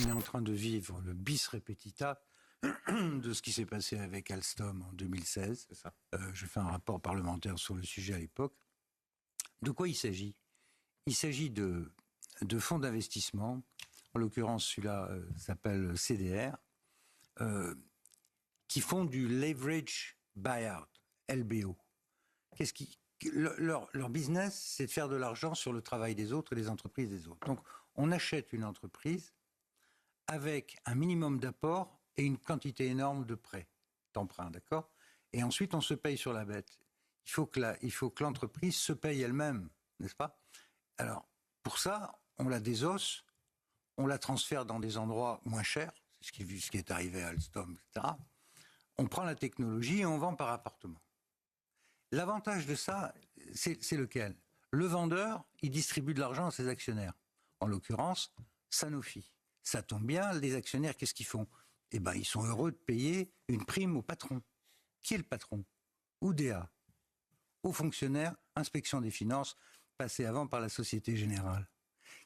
on est en train de vivre le bis repetita de ce qui s'est passé avec Alstom en 2016. C'est ça. J'ai fait un rapport parlementaire sur le sujet à l'époque. De quoi il s'agit? Il s'agit de fonds d'investissement, en l'occurrence celui-là s'appelle CDR, qui font du leverage buyout, LBO. Leur business, c'est de faire de l'argent sur le travail des autres et les entreprises des autres. Donc, on achète une entreprise avec un minimum d'apport et une quantité énorme de prêts, d'emprunts, d'accord? Et ensuite, on se paye sur la bête. Il faut que l'entreprise se paye elle-même, n'est-ce pas? Alors, pour ça, on la désosse, on la transfère dans des endroits moins chers, c'est ce qui est arrivé à Alstom, etc. On prend la technologie et on vend par appartement. L'avantage de ça, c'est lequel? Le vendeur, il distribue de l'argent à ses actionnaires. En l'occurrence, Sanofi. Ça tombe bien, les actionnaires, qu'est-ce qu'ils font? Eh bien, ils sont heureux de payer une prime au patron. Qui est le patron? Oudéa. Aux fonctionnaires, inspection des finances, passé avant par la Société Générale.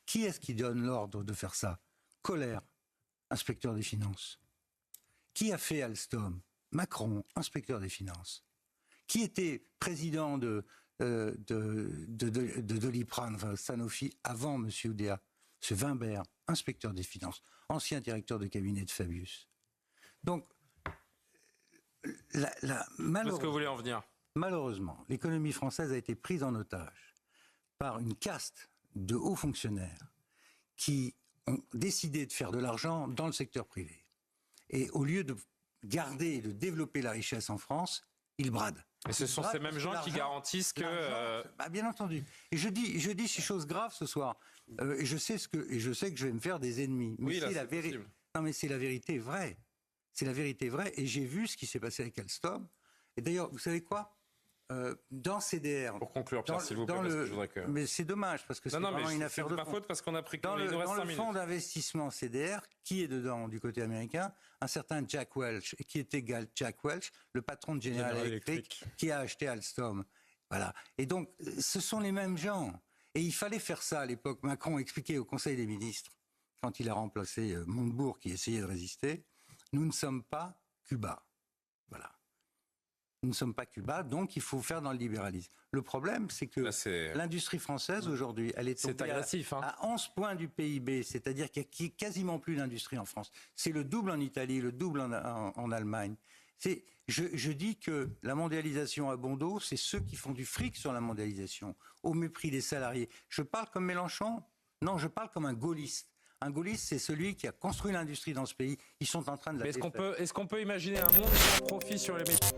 Qui est-ce qui donne l'ordre de faire ça? Colère, inspecteur des finances. Qui a fait Alstom? Macron, inspecteur des finances. Qui était président de Doliprane, enfin Sanofi, avant M. Oudéa? C'est Wimbert, inspecteur des finances, ancien directeur de cabinet de Fabius. Donc, Est-ce que vous voulez en venir? Malheureusement, l'économie française a été prise en otage par une caste de hauts fonctionnaires qui ont décidé de faire de l'argent dans le secteur privé. Et au lieu de garder et de développer la richesse en France, ils bradent. Et ce sont ces mêmes gens qui garantissent que... Bien entendu. Et je dis ces choses graves ce soir. Et je sais que je vais me faire des ennemis. Mais oui, là, c'est la vérité. Non, mais c'est la vérité vraie. C'est la vérité vraie. Et j'ai vu ce qui s'est passé avec Alstom. Et d'ailleurs, vous savez quoi? Dans CDR... Pour conclure, Pierre, s'il vous plaît, parce que je voudrais que... Mais c'est dommage, parce que c'est vraiment une affaire de fond. C'est ma faute, parce qu'on a pris... Dans le fonds d'investissement CDR, qui est dedans du côté américain? Un certain Jack Welch, qui était Jack Welch, le patron de General Electric, qui a acheté Alstom. Voilà. Et donc, ce sont les mêmes gens. Et il fallait faire ça à l'époque. Macron expliquait au Conseil des ministres, quand il a remplacé Montebourg, qui essayait de résister, nous ne sommes pas Cuba. Voilà. Nous ne sommes pas Cuba, donc il faut faire dans le libéralisme. Le problème, c'est que l'industrie française, aujourd'hui, elle est tombée à 11 points du PIB, c'est-à-dire qu'il n'y a quasiment plus d'industrie en France. C'est le double en Italie, le double en Allemagne. Je dis que la mondialisation à bon dos, c'est ceux qui font du fric sur la mondialisation, au mépris des salariés. Je parle comme Mélenchon? Non, je parle comme un gaulliste. Un gaulliste, c'est celui qui a construit l'industrie dans ce pays. Ils sont en train de la défaire. Est-ce qu'on peut imaginer un monde sans profit sur les métiers?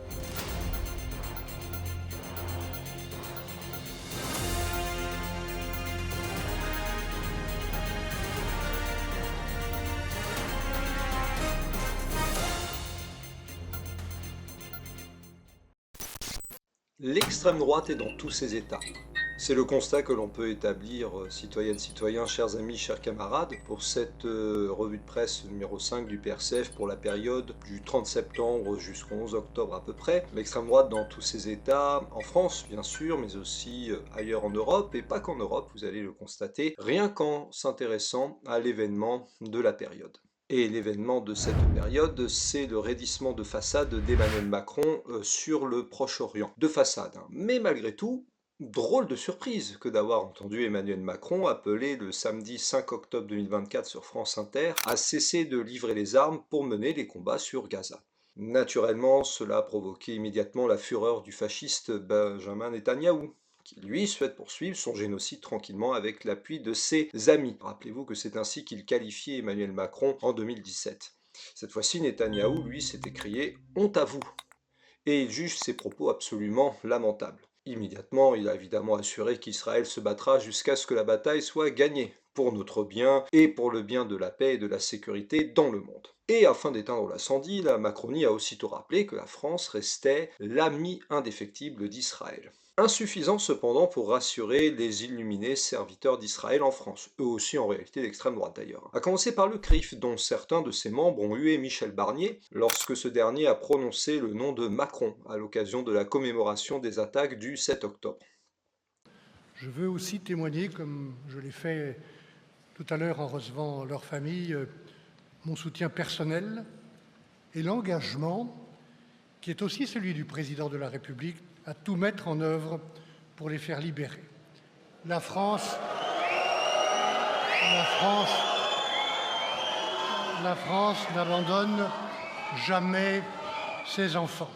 L'extrême droite est dans tous ses états. C'est le constat que l'on peut établir, citoyennes, citoyens, chers amis, chers camarades, pour cette revue de presse numéro 5 du PRCF pour la période du 30 septembre jusqu'au 11 octobre à peu près. L'extrême droite dans tous ses états, en France bien sûr, mais aussi ailleurs en Europe, et pas qu'en Europe, vous allez le constater, rien qu'en s'intéressant à l'événement de la période. Et l'événement de cette période, c'est le raidissement de façade d'Emmanuel Macron sur le Proche-Orient. De façade, hein. Mais malgré tout, drôle de surprise que d'avoir entendu Emmanuel Macron appeler le samedi 5 octobre 2024 sur France Inter à cesser de livrer les armes pour mener les combats sur Gaza. Naturellement, cela a provoqué immédiatement la fureur du fasciste Benjamin Netanyahou, qui lui souhaite poursuivre son génocide tranquillement avec l'appui de ses amis. Rappelez-vous que c'est ainsi qu'il qualifiait Emmanuel Macron en 2017. Cette fois-ci, Netanyahou, lui, s'est écrié « honte à vous » et il juge ses propos absolument lamentables. Immédiatement, il a évidemment assuré qu'Israël se battra jusqu'à ce que la bataille soit gagnée, pour notre bien et pour le bien de la paix et de la sécurité dans le monde. Et afin d'éteindre l'incendie, la Macronie a aussitôt rappelé que la France restait l'ami indéfectible d'Israël. Insuffisant cependant pour rassurer les illuminés serviteurs d'Israël en France, eux aussi en réalité d'extrême droite d'ailleurs. À commencer par le CRIF, dont certains de ses membres ont hué Michel Barnier lorsque ce dernier a prononcé le nom de Macron à l'occasion de la commémoration des attaques du 7 octobre. Je veux aussi témoigner, comme je l'ai fait tout à l'heure en recevant leur famille, mon soutien personnel et l'engagement qui est aussi celui du président de la République à tout mettre en œuvre pour les faire libérer. La France n'abandonne jamais ses enfants.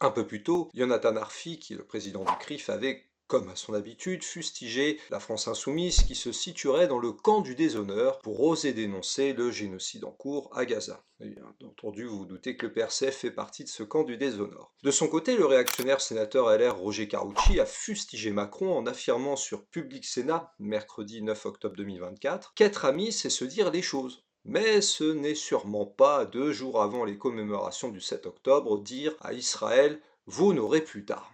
Un peu plus tôt, Jonathan Arfi, qui est le président du CRIF, avait, comme à son habitude, fustigé la France insoumise qui se situerait dans le camp du déshonneur pour oser dénoncer le génocide en cours à Gaza. Et bien entendu, vous vous doutez que le PRCF fait partie de ce camp du déshonneur. De son côté, le réactionnaire sénateur LR Roger Carucci a fustigé Macron en affirmant sur Public Sénat, mercredi 9 octobre 2024, qu'être ami, c'est se dire les choses. Mais ce n'est sûrement pas, 2 jours avant les commémorations du 7 octobre, dire à Israël « vous n'aurez plus d'armes ».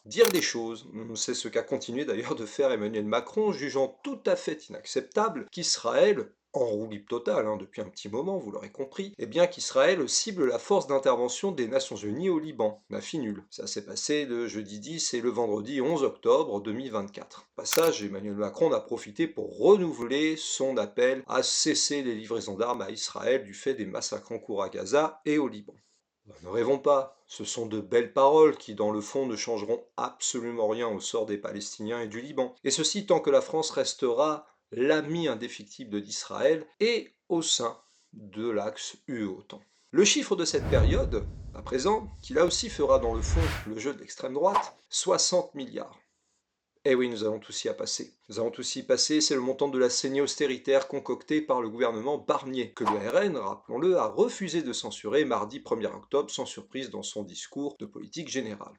Dire des choses, c'est ce qu'a continué d'ailleurs de faire Emmanuel Macron, jugeant tout à fait inacceptable qu'Israël, en roue libre totale depuis un petit moment, vous l'aurez compris, eh bien qu'Israël cible la force d'intervention des Nations Unies au Liban, la finule. Ça s'est passé le jeudi 10 et le vendredi 11 octobre 2024. Au passage, Emmanuel Macron a profité pour renouveler son appel à cesser les livraisons d'armes à Israël du fait des massacres en cours à Gaza et au Liban. Ne rêvons pas, ce sont de belles paroles qui, dans le fond, ne changeront absolument rien au sort des Palestiniens et du Liban. Et ceci tant que la France restera l'ami indéfectible d'Israël et au sein de l'axe UE-OTAN. Le chiffre de cette période, à présent, qui là aussi fera dans le fond le jeu de l'extrême droite, 60 milliards. Eh oui, nous avons tous y à passer. Nous avons tous y passer, c'est le montant de la saignée austéritaire concoctée par le gouvernement Barnier, que le RN, rappelons-le, a refusé de censurer mardi 1er octobre, sans surprise dans son discours de politique générale.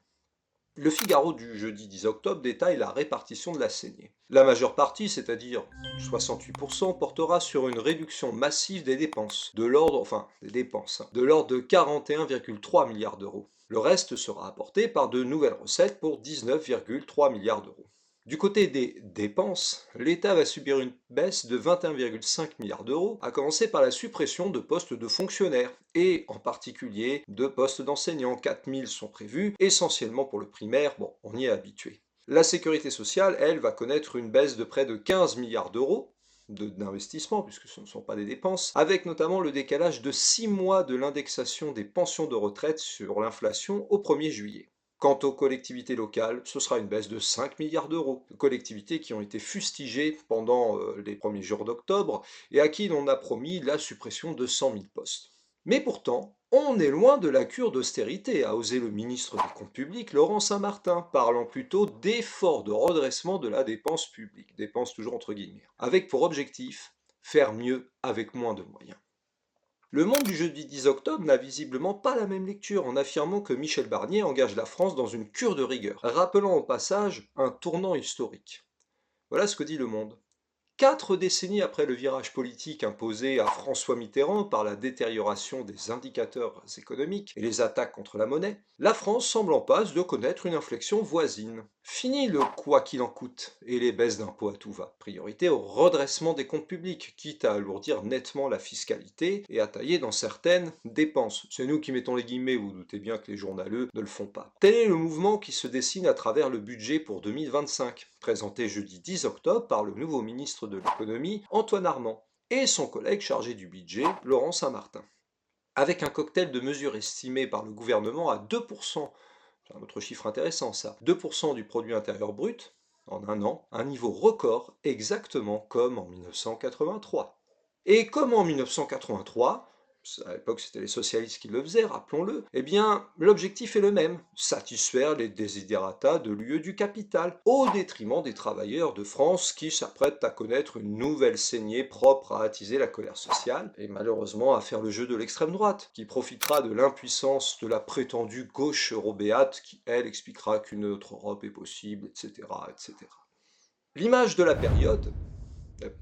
Le Figaro du jeudi 10 octobre détaille la répartition de la saignée. La majeure partie, c'est-à-dire 68%, portera sur une réduction massive des dépenses, de l'ordre de 41,3 milliards d'euros. Le reste sera apporté par de nouvelles recettes pour 19,3 milliards d'euros. Du côté des dépenses, l'État va subir une baisse de 21,5 milliards d'euros, à commencer par la suppression de postes de fonctionnaires, et en particulier de postes d'enseignants. 4000 sont prévus, essentiellement pour le primaire, bon, on y est habitué. La sécurité sociale, elle, va connaître une baisse de près de 15 milliards d'euros, d'investissement, puisque ce ne sont pas des dépenses, avec notamment le décalage de 6 mois de l'indexation des pensions de retraite sur l'inflation au 1er juillet. Quant aux collectivités locales, ce sera une baisse de 5 milliards d'euros. Collectivités qui ont été fustigées pendant les premiers jours d'octobre et à qui l'on a promis la suppression de 100 000 postes. Mais pourtant, on est loin de la cure d'austérité, a osé le ministre des Comptes publics, Laurent Saint-Martin, parlant plutôt d'efforts de redressement de la dépense publique, dépense toujours entre guillemets, avec pour objectif faire mieux avec moins de moyens. Le Monde du jeudi 10 octobre n'a visiblement pas la même lecture en affirmant que Michel Barnier engage la France dans une cure de rigueur, rappelant au passage un tournant historique. Voilà ce que dit Le Monde. 4 décennies après le virage politique imposé à François Mitterrand par la détérioration des indicateurs économiques et les attaques contre la monnaie, la France semble en passe de connaître une inflexion voisine. Fini le quoi qu'il en coûte et les baisses d'impôts à tout va. Priorité au redressement des comptes publics, quitte à alourdir nettement la fiscalité et à tailler dans certaines dépenses. C'est nous qui mettons les guillemets, vous doutez bien que les journaleux ne le font pas. Tel est le mouvement qui se dessine à travers le budget pour 2025, présenté jeudi 10 octobre par le nouveau ministre de l'économie, Antoine Armand, et son collègue chargé du budget, Laurent Saint-Martin. Avec un cocktail de mesures estimées par le gouvernement à 2%, c'est un autre chiffre intéressant ça, 2% du produit intérieur brut, en un an, un niveau record exactement comme en 1983. Et comme en 1983, à l'époque c'était les socialistes qui le faisaient, rappelons-le, eh bien l'objectif est le même, satisfaire les desiderata de l'UE du capital, au détriment des travailleurs de France qui s'apprêtent à connaître une nouvelle saignée propre à attiser la colère sociale, et malheureusement à faire le jeu de l'extrême droite, qui profitera de l'impuissance de la prétendue gauche eurobéate, qui elle expliquera qu'une autre Europe est possible, etc. etc. L'image de la période,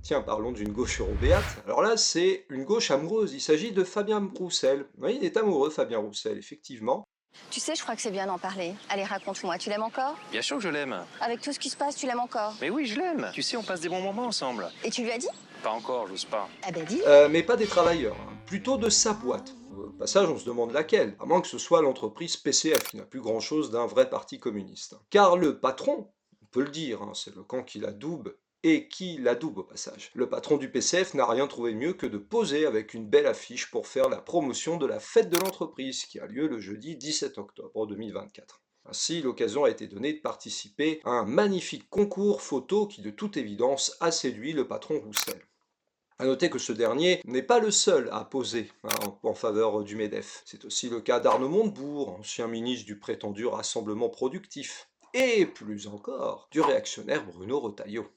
tiens, parlons d'une gauche eurobéate. Alors là, c'est une gauche amoureuse. Il s'agit de Fabien Roussel. Oui, il est amoureux, Fabien Roussel, effectivement. Tu sais, je crois que c'est bien d'en parler. Allez, raconte-moi, tu l'aimes encore? Bien sûr que je l'aime. Avec tout ce qui se passe, tu l'aimes encore? Mais oui, je l'aime. Tu sais, on passe des bons moments ensemble. Et tu lui as dit? Pas encore, j'ose pas. Ah ben dis. Mais pas des travailleurs, plutôt de sa boîte. Au passage, on se demande laquelle, à moins que ce soit l'entreprise PCF, qui n'a plus grand-chose d'un vrai parti communiste. Car le patron, on peut le dire, c'est le camp qui l'adoube, et qui l'adoube au passage. Le patron du PCF n'a rien trouvé mieux que de poser avec une belle affiche pour faire la promotion de la fête de l'entreprise qui a lieu le jeudi 17 octobre 2024. Ainsi, l'occasion a été donnée de participer à un magnifique concours photo qui, de toute évidence, a séduit le patron Roussel. A noter que ce dernier n'est pas le seul à poser en faveur du MEDEF. C'est aussi le cas d'Arnaud Montebourg, ancien ministre du prétendu Rassemblement productif, et plus encore, du réactionnaire Bruno Retailleau.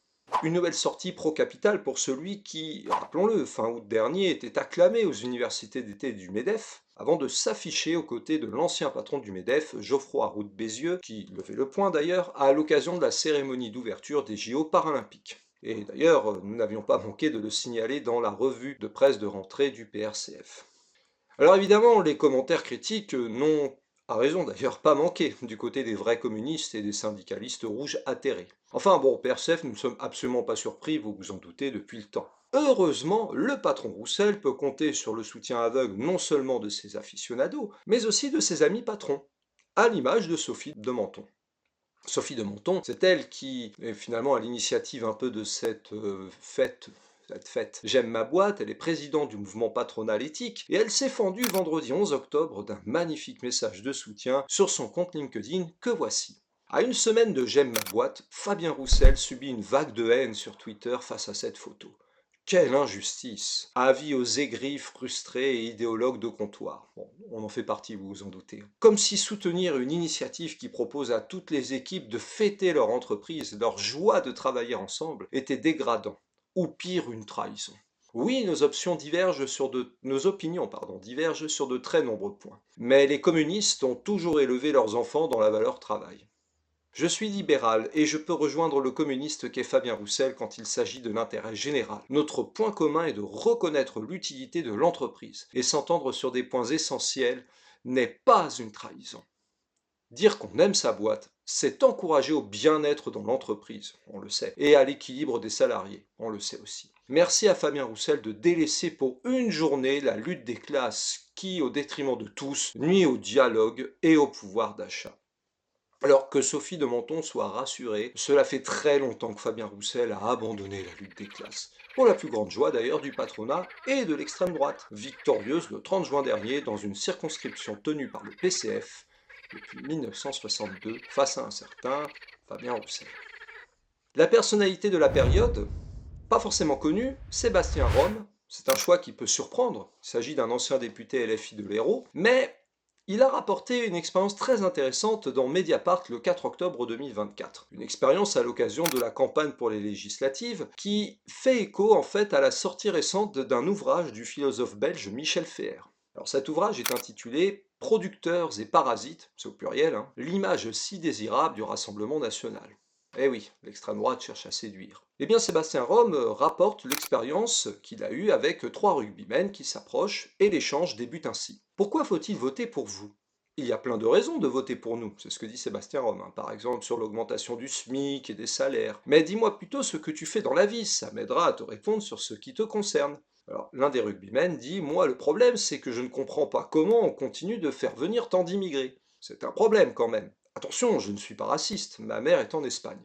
Une nouvelle sortie pro-capital pour celui qui, rappelons-le, fin août dernier, était acclamé aux universités d'été du MEDEF, avant de s'afficher aux côtés de l'ancien patron du MEDEF, Geoffroy Roux de Bézieux, qui levait le poing d'ailleurs, à l'occasion de la cérémonie d'ouverture des JO paralympiques. Et d'ailleurs, nous n'avions pas manqué de le signaler dans la revue de presse de rentrée du PRCF. Alors évidemment, les commentaires critiques n'ont, à raison d'ailleurs, pas manqué du côté des vrais communistes et des syndicalistes rouges atterrés. Enfin bon, PRCF, nous ne sommes absolument pas surpris, vous vous en doutez, depuis le temps. Heureusement, le patron Roussel peut compter sur le soutien aveugle non seulement de ses aficionados, mais aussi de ses amis patrons, à l'image de Sophie de Menton. Sophie de Menton, c'est elle qui est finalement à l'initiative un peu de cette fête. J'aime ma boîte, elle est présidente du mouvement patronal éthique, et elle s'est fendue vendredi 11 octobre d'un magnifique message de soutien sur son compte LinkedIn que voici. À une semaine de J'aime ma boîte, Fabien Roussel subit une vague de haine sur Twitter face à cette photo. Quelle injustice! Avis aux aigris, frustrés et idéologues de comptoir. Bon, on en fait partie, vous vous en doutez. Comme si soutenir une initiative qui propose à toutes les équipes de fêter leur entreprise, leur joie de travailler ensemble, était dégradant. Ou pire, une trahison. Oui, nos opinions divergent sur de très nombreux points. Mais les communistes ont toujours élevé leurs enfants dans la valeur travail. Je suis libéral et je peux rejoindre le communiste qu'est Fabien Roussel quand il s'agit de l'intérêt général. Notre point commun est de reconnaître l'utilité de l'entreprise et s'entendre sur des points essentiels n'est pas une trahison. Dire qu'on aime sa boîte, c'est encourager au bien-être dans l'entreprise, on le sait, et à l'équilibre des salariés, on le sait aussi. Merci à Fabien Roussel de délaisser pour une journée la lutte des classes qui, au détriment de tous, nuit au dialogue et au pouvoir d'achat. Alors que Sophie de Menton soit rassurée, cela fait très longtemps que Fabien Roussel a abandonné la lutte des classes. Pour la plus grande joie d'ailleurs du patronat et de l'extrême droite, victorieuse le 30 juin dernier dans une circonscription tenue par le PCF depuis 1962 face à un certain Fabien Roussel. La personnalité de la période, pas forcément connue, Sébastien Rome, c'est un choix qui peut surprendre, il s'agit d'un ancien député LFI de l'Hérault, mais il a rapporté une expérience très intéressante dans Mediapart le 4 octobre 2024. Une expérience à l'occasion de la campagne pour les législatives qui fait écho en fait à la sortie récente d'un ouvrage du philosophe belge Michel Feher. Alors cet ouvrage est intitulé « Producteurs et parasites », c'est au pluriel, l'image si désirable du Rassemblement national. Eh oui, l'extrême droite cherche à séduire. Eh bien Sébastien Rome rapporte l'expérience qu'il a eue avec 3 rugbymen qui s'approchent et l'échange débute ainsi. Pourquoi faut-il voter pour vous ? Il y a plein de raisons de voter pour nous, c'est ce que dit Sébastien Rome, par exemple sur l'augmentation du SMIC et des salaires. Mais dis-moi plutôt ce que tu fais dans la vie, ça m'aidera à te répondre sur ce qui te concerne. Alors l'un des rugbymen dit « Moi le problème c'est que je ne comprends pas comment on continue de faire venir tant d'immigrés. C'est un problème quand même. Attention, je ne suis pas raciste, ma mère est en Espagne.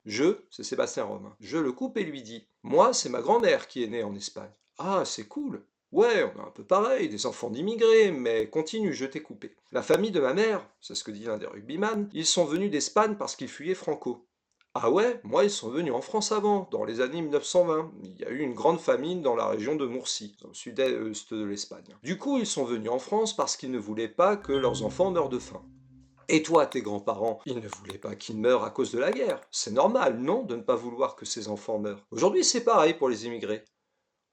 C'est Sébastien Rome. Je le coupe et lui dis « Moi, c'est ma grand-mère qui est née en Espagne. » Ah, c'est cool. Ouais, on est un peu pareil, des enfants d'immigrés, mais continue, je t'ai coupé. La famille de ma mère, c'est ce que dit l'un des rugbyman, ils sont venus d'Espagne parce qu'ils fuyaient Franco. Ah ouais, moi ils sont venus en France avant, dans les années 1920. Il y a eu une grande famine dans la région de Murcie, dans le sud-est de l'Espagne. Du coup, ils sont venus en France parce qu'ils ne voulaient pas que leurs enfants meurent de faim. Et toi, tes grands-parents, ils ne voulaient pas qu'ils meurent à cause de la guerre. C'est normal, non, de ne pas vouloir que ces enfants meurent. Aujourd'hui, c'est pareil pour les immigrés.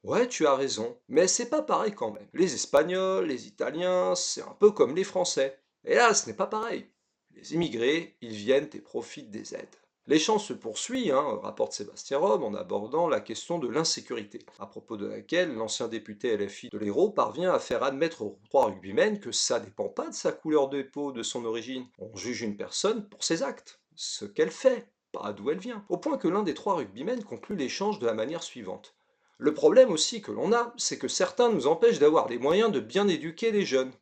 Ouais, tu as raison, mais c'est pas pareil quand même. Les Espagnols, les Italiens, c'est un peu comme les Français. Et là, ce n'est pas pareil. Les immigrés, ils viennent et profitent des aides. L'échange se poursuit, rapporte Sébastien Rome, en abordant la question de l'insécurité, à propos de laquelle l'ancien député LFI de l'Hérault parvient à faire admettre aux 3 rugbymen que ça dépend pas de sa couleur de peau, de son origine. On juge une personne pour ses actes, ce qu'elle fait, pas d'où elle vient. Au point que l'un des 3 rugbymen conclut l'échange de la manière suivante. Le problème aussi que l'on a, c'est que certains nous empêchent d'avoir les moyens de bien éduquer les jeunes.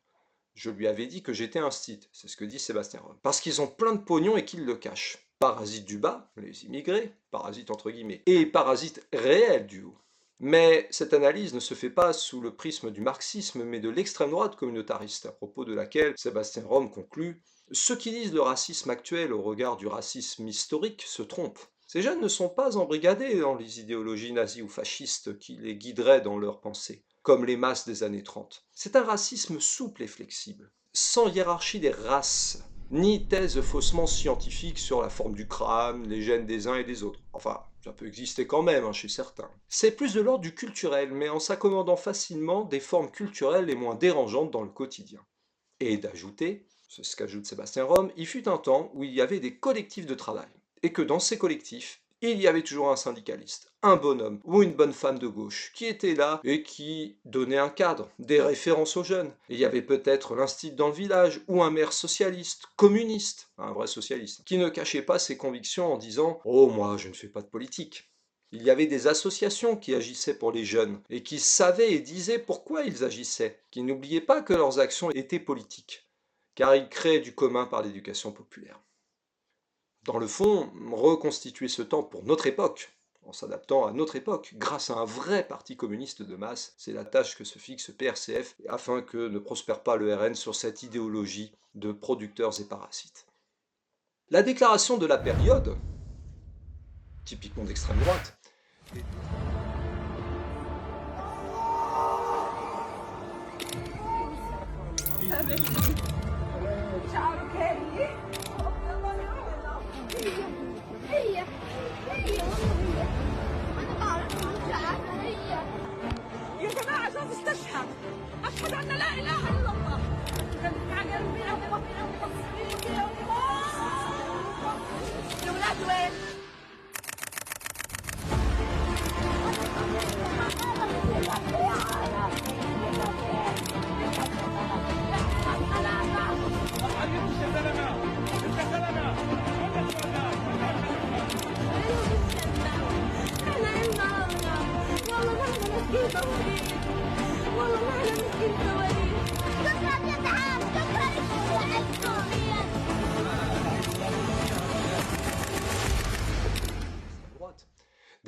Je lui avais dit que j'étais un stit, c'est ce que dit Sébastien Rome. Parce qu'ils ont plein de pognon et qu'ils le cachent. parasites du bas, les immigrés, parasites entre guillemets, et parasites réels du haut. Mais cette analyse ne se fait pas sous le prisme du marxisme, mais de l'extrême droite communautariste, à propos de laquelle Sébastien Rome conclut « Ceux qui disent le racisme actuel au regard du racisme historique se trompent. Ces jeunes ne sont pas embrigadés dans les idéologies nazies ou fascistes qui les guideraient dans leurs pensées, comme les masses des années 30. C'est un racisme souple et flexible, sans hiérarchie des races, ni thèse faussement scientifique sur la forme du crâne, les gènes des uns et des autres. Enfin, ça peut exister quand même chez certains. C'est plus de l'ordre du culturel, mais en s'accommodant facilement des formes culturelles les moins dérangeantes dans le quotidien. Et d'ajouter, c'est ce qu'ajoute Sébastien Rome, il fut un temps où il y avait des collectifs de travail, et que dans ces collectifs, il y avait toujours un syndicaliste, un bonhomme ou une bonne femme de gauche qui était là et qui donnait un cadre, des références aux jeunes. Et il y avait peut-être l'instit dans le village ou un maire socialiste, communiste, un vrai socialiste, qui ne cachait pas ses convictions en disant « Oh, moi, je ne fais pas de politique ». Il y avait des associations qui agissaient pour les jeunes et qui savaient et disaient pourquoi ils agissaient, qui n'oubliaient pas que leurs actions étaient politiques, car ils créaient du commun par l'éducation populaire. Dans le fond, reconstituer ce temps pour notre époque, en s'adaptant à notre époque, grâce à un vrai parti communiste de masse, c'est la tâche que se fixe PRCF, afin que ne prospère pas le RN sur cette idéologie de producteurs et parasites. La déclaration de la période, typiquement d'extrême droite,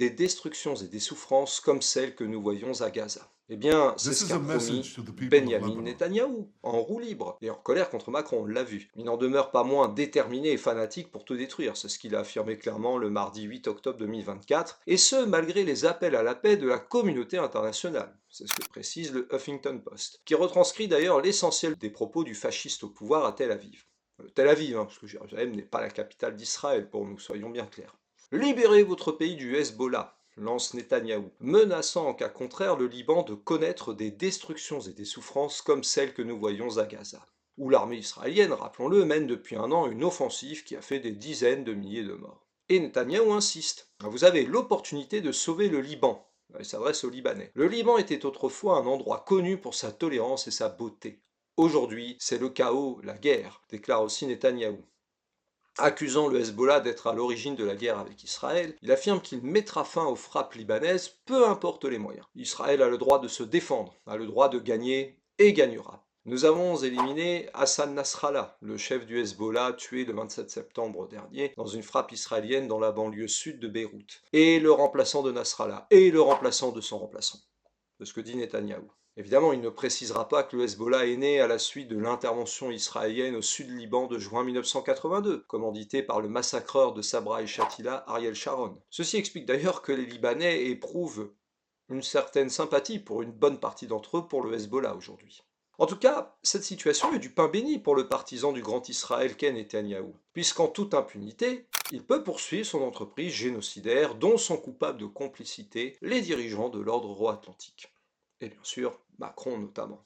des destructions et des souffrances comme celles que nous voyons à Gaza. Eh bien, c'est ce qu'a promis Benyamin Netanyahou, en roue libre, et en colère contre Macron, on l'a vu. Il n'en demeure pas moins déterminé et fanatique pour tout détruire, c'est ce qu'il a affirmé clairement le mardi 8 octobre 2024, et ce, malgré les appels à la paix de la communauté internationale. C'est ce que précise le Huffington Post, qui retranscrit d'ailleurs l'essentiel des propos du fasciste au pouvoir à Tel Aviv. Tel Aviv, parce que Jérusalem n'est pas la capitale d'Israël, pour nous, soyons bien clairs. Libérez votre pays du Hezbollah, lance Netanyahou, menaçant en cas contraire le Liban de connaître des destructions et des souffrances comme celles que nous voyons à Gaza. Où l'armée israélienne, rappelons-le, mène depuis un an une offensive qui a fait des dizaines de milliers de morts. Et Netanyahou insiste. Vous avez l'opportunité de sauver le Liban. Il s'adresse aux Libanais. Le Liban était autrefois un endroit connu pour sa tolérance et sa beauté. Aujourd'hui, c'est le chaos, la guerre, déclare aussi Netanyahou. Accusant le Hezbollah d'être à l'origine de la guerre avec Israël, il affirme qu'il mettra fin aux frappes libanaises, peu importe les moyens. Israël a le droit de se défendre, a le droit de gagner et gagnera. Nous avons éliminé Hassan Nasrallah, le chef du Hezbollah tué le 27 septembre dernier dans une frappe israélienne dans la banlieue sud de Beyrouth, et le remplaçant de Nasrallah, et le remplaçant de son remplaçant. C'est ce que dit Netanyahou. Évidemment, il ne précisera pas que le Hezbollah est né à la suite de l'intervention israélienne au sud Liban de juin 1982, commanditée par le massacreur de Sabra et Shatila, Ariel Sharon. Ceci explique d'ailleurs que les Libanais éprouvent une certaine sympathie pour une bonne partie d'entre eux pour le Hezbollah aujourd'hui. En tout cas, cette situation est du pain béni pour le partisan du grand Israël qu'est Netanyahou, puisqu'en toute impunité, il peut poursuivre son entreprise génocidaire dont sont coupables de complicité les dirigeants de l'ordre euro-atlantique. Et bien sûr, Macron notamment.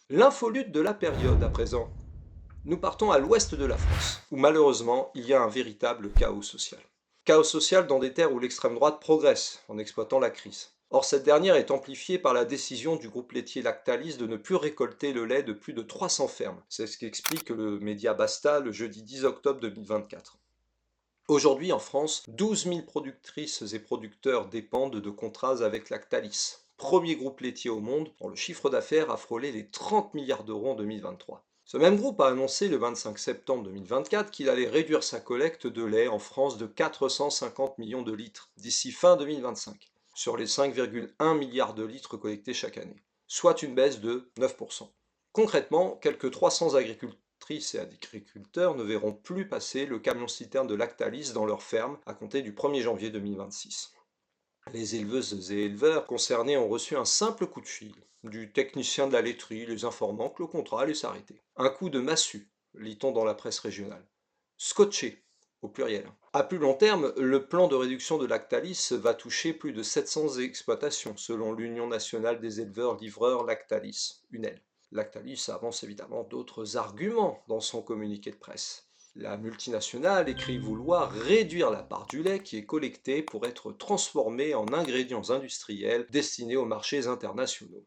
L'infolute de la période à présent. Nous partons à l'ouest de la France, où malheureusement il y a un véritable chaos social. Chaos social dans des terres où l'extrême droite progresse en exploitant la crise. Or cette dernière est amplifiée par la décision du groupe laitier Lactalis de ne plus récolter le lait de plus de 300 fermes. C'est ce qu'explique le média Basta le jeudi 10 octobre 2024. Aujourd'hui en France, 12 000 productrices et producteurs dépendent de contrats avec Lactalis. Premier groupe laitier au monde, dont le chiffre d'affaires a frôlé les 30 milliards d'euros en 2023. Ce même groupe a annoncé le 25 septembre 2024 qu'il allait réduire sa collecte de lait en France de 450 millions de litres d'ici fin 2025, sur les 5,1 milliards de litres collectés chaque année, soit une baisse de 9%. Concrètement, quelques 300 agricultrices et agriculteurs ne verront plus passer le camion-citerne de Lactalis dans leurs fermes à compter du 1er janvier 2026. Les éleveuses et éleveurs concernés ont reçu un simple coup de fil du technicien de la laiterie les informant que le contrat allait s'arrêter. Un coup de massue, lit-on dans la presse régionale. Scotché, au pluriel. À plus long terme, le plan de réduction de Lactalis va toucher plus de 700 exploitations, selon l'Union nationale des éleveurs-livreurs Lactalis, UNEL. Lactalis avance évidemment d'autres arguments dans son communiqué de presse. La multinationale écrit vouloir réduire la part du lait qui est collectée pour être transformée en ingrédients industriels destinés aux marchés internationaux.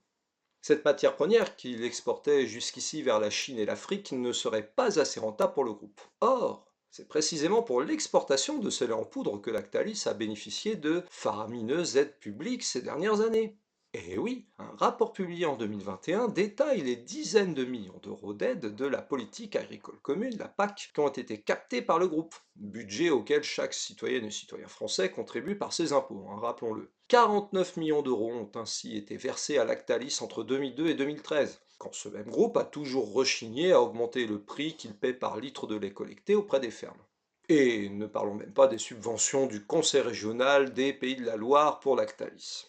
Cette matière première, qu'il exportait jusqu'ici vers la Chine et l'Afrique, ne serait pas assez rentable pour le groupe. Or, c'est précisément pour l'exportation de ce lait en poudre que Lactalis a bénéficié de faramineuses aides publiques ces dernières années. Et oui, un rapport publié en 2021 détaille les dizaines de millions d'euros d'aides de la politique agricole commune, la PAC, qui ont été captés par le groupe, budget auquel chaque citoyenne et citoyen français contribue par ses impôts, rappelons-le. 49 millions d'euros ont ainsi été versés à Lactalis entre 2002 et 2013, quand ce même groupe a toujours rechigné à augmenter le prix qu'il paie par litre de lait collecté auprès des fermes. Et ne parlons même pas des subventions du Conseil régional des Pays de la Loire pour Lactalis.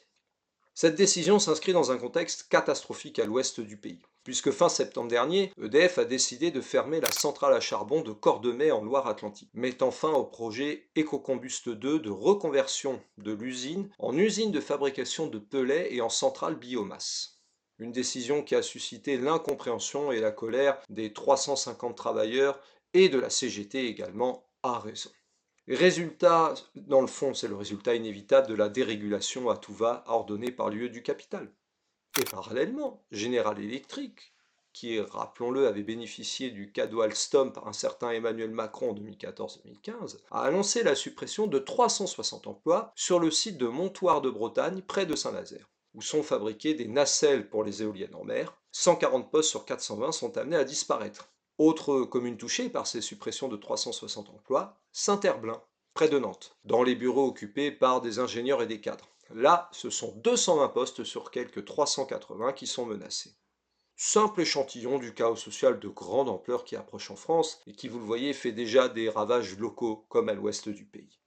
Cette décision s'inscrit dans un contexte catastrophique à l'ouest du pays, puisque fin septembre dernier, EDF a décidé de fermer la centrale à charbon de Cordemais en Loire-Atlantique, mettant fin au projet Ecocombuste 2 de reconversion de l'usine en usine de fabrication de pellets et en centrale biomasse. Une décision qui a suscité l'incompréhension et la colère des 350 travailleurs et de la CGT également, à raison. Résultat, dans le fond, c'est le résultat inévitable de la dérégulation à tout va ordonnée par l'UE du capital. Et parallèlement, General Electric, qui, rappelons-le, avait bénéficié du cadeau Alstom par un certain Emmanuel Macron en 2014-2015, a annoncé la suppression de 360 emplois sur le site de Montoire de Bretagne, près de Saint-Nazaire, où sont fabriquées des nacelles pour les éoliennes en mer. 140 postes sur 420 sont amenés à disparaître. Autre commune touchée par ces suppressions de 360 emplois, Saint-Herblain, près de Nantes, dans les bureaux occupés par des ingénieurs et des cadres. Là, ce sont 220 postes sur quelques 380 qui sont menacés. Simple échantillon du chaos social de grande ampleur qui approche en France et qui, vous le voyez, fait déjà des ravages locaux comme à l'ouest du pays.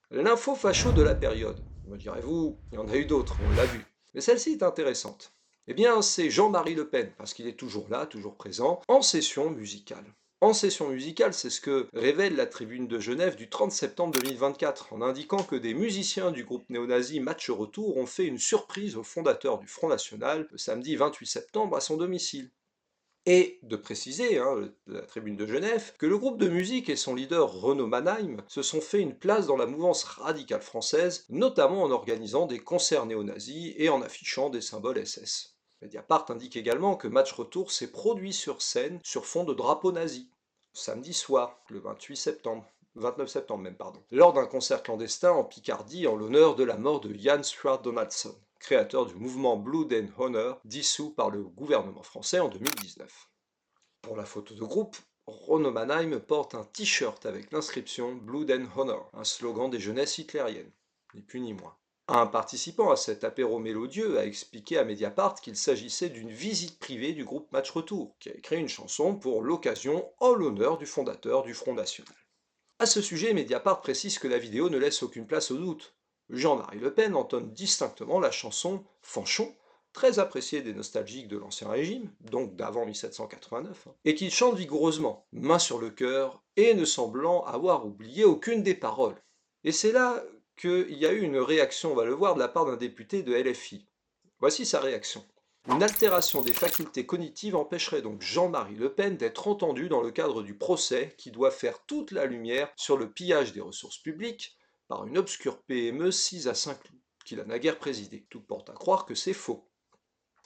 L'info facho de la période, me direz-vous, il y en a eu d'autres, on l'a vu. Mais celle-ci est intéressante. Eh bien, c'est Jean-Marie Le Pen, parce qu'il est toujours là, toujours présent, en session musicale. En session musicale, c'est ce que révèle la Tribune de Genève du 30 septembre 2024, en indiquant que des musiciens du groupe néo-nazi Match Retour ont fait une surprise au fondateur du Front National le samedi 28 septembre à son domicile. Et de préciser, la Tribune de Genève, que le groupe de musique et son leader Renaud Mannheim se sont fait une place dans la mouvance radicale française, notamment en organisant des concerts néo-nazis et en affichant des symboles SS. Mediapart indique également que Match Retour s'est produit sur scène sur fond de drapeau nazi, samedi soir, le 29 septembre même, lors d'un concert clandestin en Picardie en l'honneur de la mort de Jan Stuart Donaldson, créateur du mouvement Blood and Honor, dissous par le gouvernement français en 2019. Pour la photo de groupe, Renaud Mannheim porte un t-shirt avec l'inscription Blood and Honor, un slogan des jeunesses hitlériennes, ni plus ni moins. Un participant à cet apéro mélodieux a expliqué à Mediapart qu'il s'agissait d'une visite privée du groupe Match Retour, qui a écrit une chanson pour l'occasion en l'honneur du fondateur du Front National. À ce sujet, Mediapart précise que la vidéo ne laisse aucune place au doute. Jean-Marie Le Pen entonne distinctement la chanson Fanchon, très appréciée des nostalgiques de l'Ancien Régime, donc d'avant 1789, et qu'il chante vigoureusement, main sur le cœur, et ne semblant avoir oublié aucune des paroles. Et c'est là qu'il y a eu une réaction, on va le voir, de la part d'un député de LFI. Voici sa réaction. Une altération des facultés cognitives empêcherait donc Jean-Marie Le Pen d'être entendu dans le cadre du procès qui doit faire toute la lumière sur le pillage des ressources publiques par une obscure PME sise à Saint-Cloud, qu'il a naguère présidé. Tout porte à croire que c'est faux.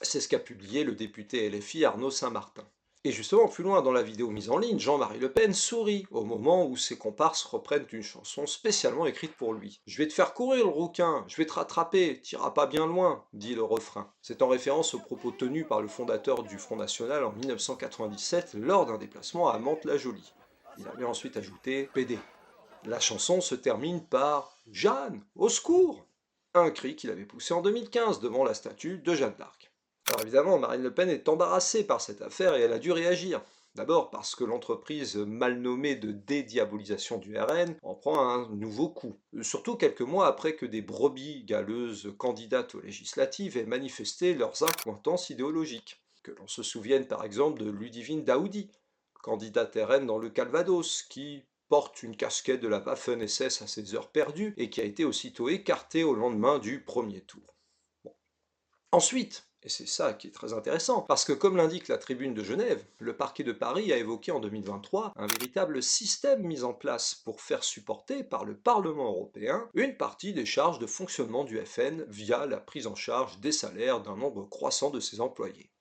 C'est ce qu'a publié le député LFI Arnaud Saint-Martin. Et justement, plus loin dans la vidéo mise en ligne, Jean-Marie Le Pen sourit au moment où ses comparses reprennent une chanson spécialement écrite pour lui. « Je vais te faire courir le rouquin, je vais te rattraper, t'iras pas bien loin », dit le refrain. C'est en référence aux propos tenus par le fondateur du Front National en 1997 lors d'un déplacement à Mantes-la-Jolie. Il avait ensuite ajouté « PD ». La chanson se termine par « Jeanne, au secours !» un cri qu'il avait poussé en 2015 devant la statue de Jeanne d'Arc. Alors évidemment, Marine Le Pen est embarrassée par cette affaire et elle a dû réagir. D'abord parce que l'entreprise mal nommée de dédiabolisation du RN en prend un nouveau coup. Surtout quelques mois après que des brebis galeuses candidates aux législatives aient manifesté leurs accointances idéologiques. Que l'on se souvienne par exemple de Ludivine Daoudi, candidate RN dans le Calvados, qui porte une casquette de la Waffen-SS à ses heures perdues et qui a été aussitôt écartée au lendemain du premier tour. Bon. Ensuite, et c'est ça qui est très intéressant, parce que comme l'indique la Tribune de Genève, le parquet de Paris a évoqué en 2023 un véritable système mis en place pour faire supporter par le Parlement européen une partie des charges de fonctionnement du FN via la prise en charge des salaires d'un nombre croissant de ses employés.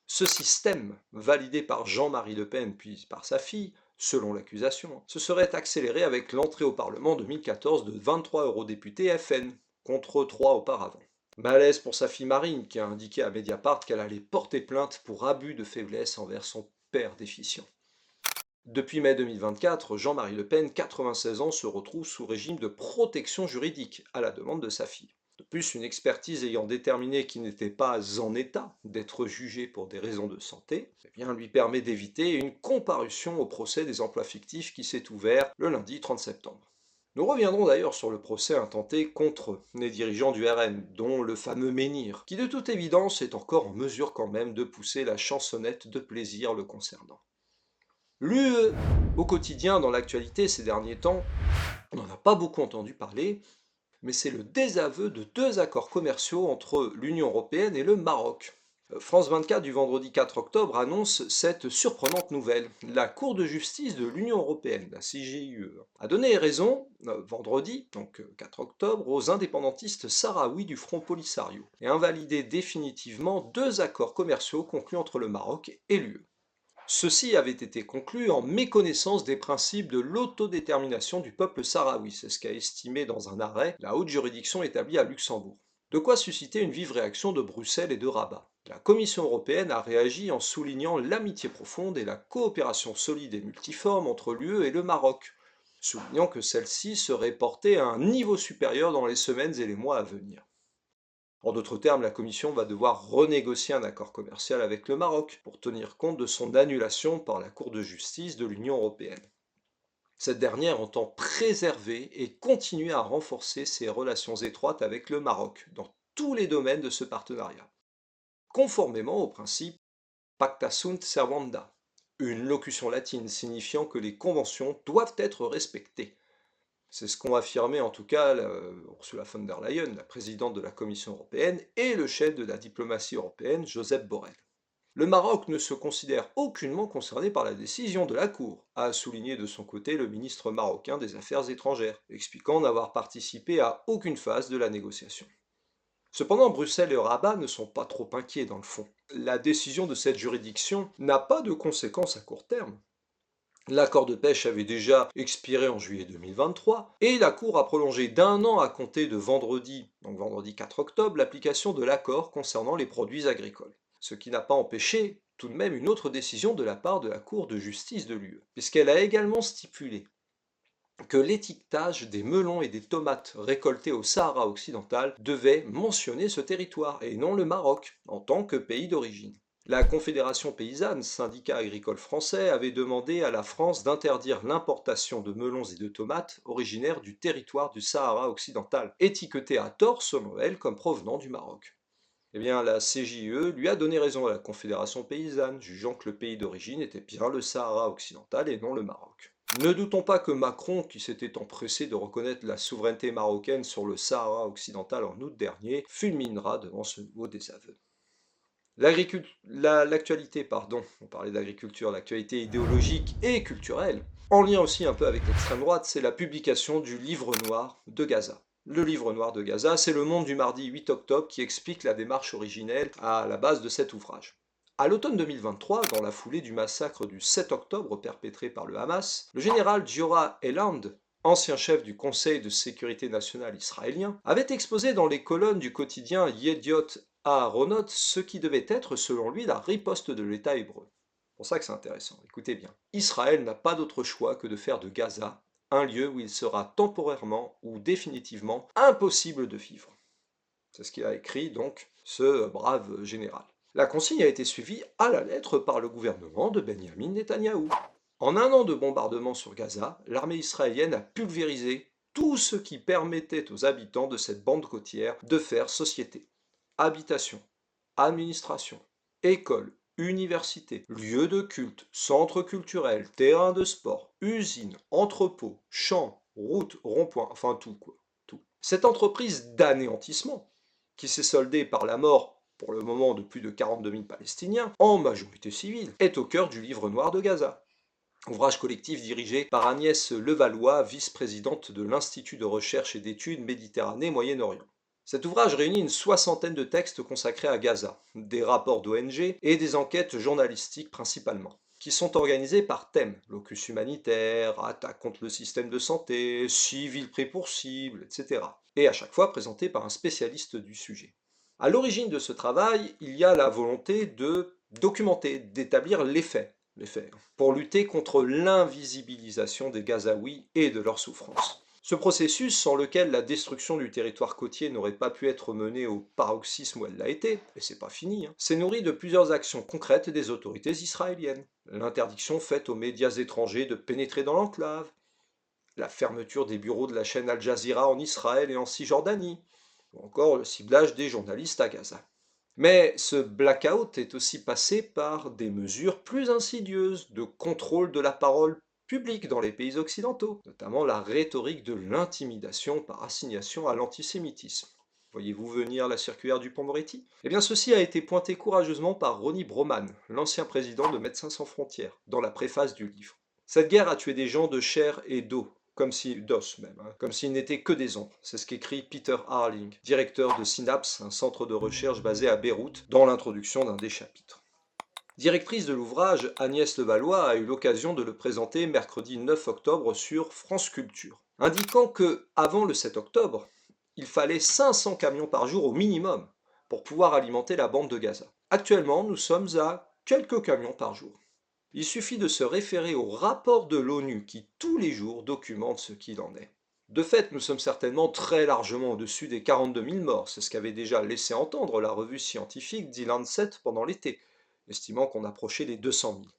Ce système, validé par Jean-Marie Le Pen puis par sa fille, selon l'accusation, se serait accéléré avec l'entrée au Parlement en 2014 de 23 eurodéputés FN, contre 3 auparavant. Malaise pour sa fille Marine, qui a indiqué à Mediapart qu'elle allait porter plainte pour abus de faiblesse envers son père déficient. Depuis mai 2024, Jean-Marie Le Pen, 96 ans, se retrouve sous régime de protection juridique, à la demande de sa fille. De plus, une expertise ayant déterminé qu'il n'était pas en état d'être jugé pour des raisons de santé, lui permet d'éviter une comparution au procès des emplois fictifs qui s'est ouvert le lundi 30 septembre. Nous reviendrons d'ailleurs sur le procès intenté contre les dirigeants du RN, dont le fameux Menhir, qui de toute évidence est encore en mesure quand même de pousser la chansonnette de plaisir le concernant. L'UE, au quotidien dans l'actualité ces derniers temps, on n'en a pas beaucoup entendu parler, mais c'est le désaveu de 2 accords commerciaux entre l'Union européenne et le Maroc. France 24 du vendredi 4 octobre annonce cette surprenante nouvelle. La Cour de justice de l'Union européenne, la CJUE, a donné raison, vendredi, donc 4 octobre, aux indépendantistes sahraouis du Front Polisario et invalidé définitivement 2 accords commerciaux conclus entre le Maroc et l'UE. Ceux-ci avaient été conclus en méconnaissance des principes de l'autodétermination du peuple sahraoui, c'est ce qu'a estimé dans un arrêt la haute juridiction établie à Luxembourg. De quoi susciter une vive réaction de Bruxelles et de Rabat. La Commission européenne a réagi en soulignant l'amitié profonde et la coopération solide et multiforme entre l'UE et le Maroc, soulignant que celle-ci serait portée à un niveau supérieur dans les semaines et les mois à venir. En d'autres termes, la Commission va devoir renégocier un accord commercial avec le Maroc pour tenir compte de son annulation par la Cour de justice de l'Union européenne. Cette dernière entend préserver et continuer à renforcer ses relations étroites avec le Maroc dans tous les domaines de ce partenariat, conformément au principe Pacta sunt servanda, une locution latine signifiant que les conventions doivent être respectées. C'est ce qu'ont affirmé en tout cas Ursula von der Leyen, la présidente de la Commission européenne, et le chef de la diplomatie européenne, Josep Borrell. Le Maroc ne se considère aucunement concerné par la décision de la Cour, a souligné de son côté le ministre marocain des Affaires étrangères, expliquant n'avoir participé à aucune phase de la négociation. Cependant, Bruxelles et Rabat ne sont pas trop inquiets dans le fond. La décision de cette juridiction n'a pas de conséquences à court terme. L'accord de pêche avait déjà expiré en juillet 2023, et la Cour a prolongé d'1 an à compter de vendredi, donc vendredi 4 octobre, l'application de l'accord concernant les produits agricoles. Ce qui n'a pas empêché tout de même une autre décision de la part de la Cour de justice de l'UE, puisqu'elle a également stipulé que l'étiquetage des melons et des tomates récoltés au Sahara occidental devait mentionner ce territoire, et non le Maroc, en tant que pays d'origine. La Confédération paysanne, syndicat agricole français, avait demandé à la France d'interdire l'importation de melons et de tomates originaires du territoire du Sahara occidental, étiquetés à tort selon elle comme provenant du Maroc. Eh bien, la CJUE lui a donné raison à la Confédération paysanne, jugeant que le pays d'origine était bien le Sahara occidental et non le Maroc. Ne doutons pas que Macron, qui s'était empressé de reconnaître la souveraineté marocaine sur le Sahara occidental en août dernier, fulminera devant ce nouveau désaveu. L'actualité, on parlait d'agriculture, l'actualité idéologique et culturelle, en lien aussi un peu avec l'extrême droite, c'est la publication du livre noir de Gaza. Le livre noir de Gaza, c'est Le Monde du mardi 8 octobre qui explique la démarche originelle à la base de cet ouvrage. À l'automne 2023, dans la foulée du massacre du 7 octobre perpétré par le Hamas, le général Giora Eiland, ancien chef du Conseil de sécurité nationale israélien, avait exposé dans les colonnes du quotidien Yediot Aharonot ce qui devait être, selon lui, la riposte de l'État hébreu. C'est pour ça que c'est intéressant, écoutez bien. Israël n'a pas d'autre choix que de faire de Gaza un lieu où il sera temporairement ou définitivement impossible de vivre. C'est ce qu'il a écrit donc ce brave général. La consigne a été suivie à la lettre par le gouvernement de Benyamin Netanyahou. En un an de bombardement sur Gaza, l'armée israélienne a pulvérisé tout ce qui permettait aux habitants de cette bande côtière de faire société. Habitation, administration, école, université, lieux de culte, centres culturels, terrains de sport, usines, entrepôts, champs, routes, ronds-points, enfin tout quoi. Tout. Cette entreprise d'anéantissement, qui s'est soldée par la mort pour le moment de plus de 42 000 Palestiniens, en majorité civile, est au cœur du livre noir de Gaza. Ouvrage collectif dirigé par Agnès Levallois, vice-présidente de l'Institut de recherche et d'études Méditerranée-Moyen-Orient. Cet ouvrage réunit une 60aine de textes consacrés à Gaza, des rapports d'ONG et des enquêtes journalistiques principalement, qui sont organisés par thèmes, locus humanitaire, attaque contre le système de santé, civil pris pour cible, etc. Et à chaque fois présentés par un spécialiste du sujet. À l'origine de ce travail, il y a la volonté de documenter, d'établir les faits, pour lutter contre l'invisibilisation des Gazaouis et de leurs souffrances. Ce processus, sans lequel la destruction du territoire côtier n'aurait pas pu être menée au paroxysme où elle l'a été, et c'est pas fini, s'est nourri de plusieurs actions concrètes des autorités israéliennes. L'interdiction faite aux médias étrangers de pénétrer dans l'enclave, la fermeture des bureaux de la chaîne Al Jazeera en Israël et en Cisjordanie, ou encore le ciblage des journalistes à Gaza. Mais ce blackout est aussi passé par des mesures plus insidieuses de contrôle de la parole publique dans les pays occidentaux, notamment la rhétorique de l'intimidation par assignation à l'antisémitisme. Voyez-vous venir la circulaire du Dupond-Moretti ? Eh bien ceci a été pointé courageusement par Ronnie Broman, l'ancien président de Médecins sans frontières, dans la préface du livre. Cette guerre a tué des gens de chair et d'os, comme s'ils n'étaient que des ombres. C'est ce qu'écrit Peter Harling, directeur de Synapse, un centre de recherche basé à Beyrouth, dans l'introduction d'un des chapitres. Directrice de l'ouvrage, Agnès Levallois a eu l'occasion de le présenter mercredi 9 octobre sur France Culture, indiquant que, avant le 7 octobre, il fallait 500 camions par jour au minimum pour pouvoir alimenter la bande de Gaza. Actuellement, nous sommes à quelques camions par jour. Il suffit de se référer au rapport de l'ONU qui, tous les jours, documente ce qu'il en est. De fait, nous sommes certainement très largement au-dessus des 42 000 morts, c'est ce qu'avait déjà laissé entendre la revue scientifique The Lancet pendant l'été, estimant qu'on approchait les 200 000.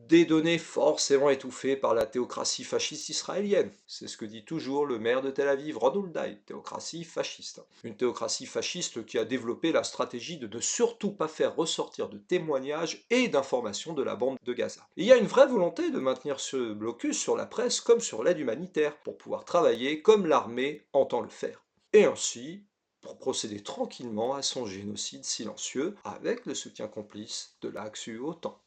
Des données forcément étouffées par la théocratie fasciste israélienne. C'est ce que dit toujours le maire de Tel Aviv, Ron Huldai, théocratie fasciste. Une théocratie fasciste qui a développé la stratégie de ne surtout pas faire ressortir de témoignages et d'informations de la bande de Gaza. Il y a une vraie volonté de maintenir ce blocus sur la presse comme sur l'aide humanitaire, pour pouvoir travailler comme l'armée entend le faire. Et ainsi, pour procéder tranquillement à son génocide silencieux avec le soutien complice de l'AXU-OTAN.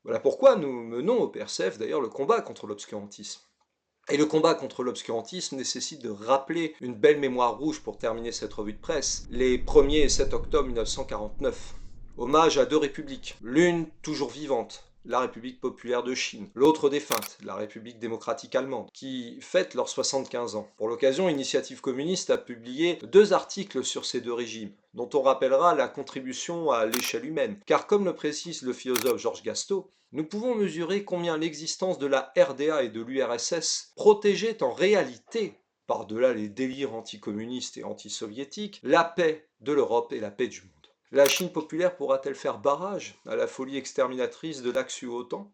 Voilà pourquoi nous menons au PRCF d'ailleurs le combat contre l'obscurantisme. Et le combat contre l'obscurantisme nécessite de rappeler une belle mémoire rouge pour terminer cette revue de presse, les 1er et 7 octobre 1949. Hommage à deux républiques, l'une toujours vivante, la République populaire de Chine, l'autre défunte, la République démocratique allemande, qui fête leurs 75 ans. Pour l'occasion, Initiative communiste a publié 2 articles sur ces deux régimes, dont on rappellera la contribution à l'échelle humaine. Car comme le précise le philosophe Georges Gastaut, nous pouvons mesurer combien l'existence de la RDA et de l'URSS protégeait en réalité, par-delà les délires anticommunistes et antisoviétiques, la paix de l'Europe et la paix du monde. La Chine populaire pourra-t-elle faire barrage à la folie exterminatrice de l'AXU-OTAN ?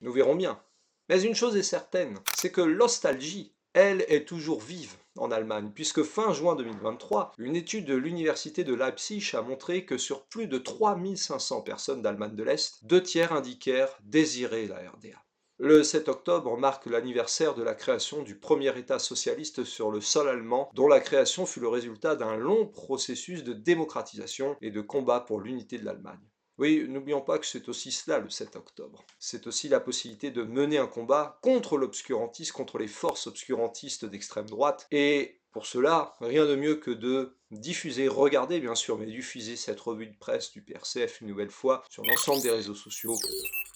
Nous verrons bien. Mais une chose est certaine, c'est que l'ostalgie, elle, est toujours vive en Allemagne, puisque fin juin 2023, une étude de l'université de Leipzig a montré que sur plus de 3500 personnes d'Allemagne de l'Est, 2 tiers indiquèrent désirer la RDA. Le 7 octobre marque l'anniversaire de la création du premier État socialiste sur le sol allemand, dont la création fut le résultat d'un long processus de démocratisation et de combat pour l'unité de l'Allemagne. Oui, n'oublions pas que c'est aussi cela le 7 octobre. C'est aussi la possibilité de mener un combat contre l'obscurantisme, contre les forces obscurantistes d'extrême droite, et Pour cela, rien de mieux que de diffuser, regarder bien sûr, mais diffuser cette revue de presse du PRCF une nouvelle fois sur l'ensemble des réseaux sociaux,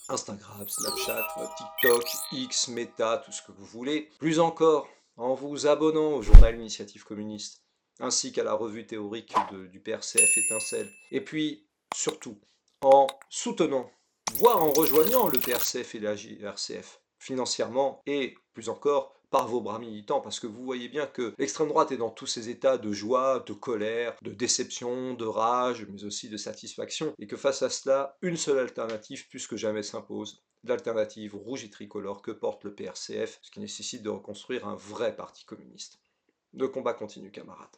Instagram, Snapchat, TikTok, X, Meta, tout ce que vous voulez. Plus encore, en vous abonnant au journal Initiative communiste, ainsi qu'à la revue théorique du PRCF Étincelle. Et puis, surtout, en soutenant, voire en rejoignant le PRCF et la JRCF, financièrement et, plus encore, par vos bras militants, parce que vous voyez bien que l'extrême droite est dans tous ces états de joie, de colère, de déception, de rage, mais aussi de satisfaction, et que face à cela, une seule alternative plus que jamais s'impose, l'alternative rouge et tricolore que porte le PRCF, ce qui nécessite de reconstruire un vrai parti communiste. Le combat continue, camarades.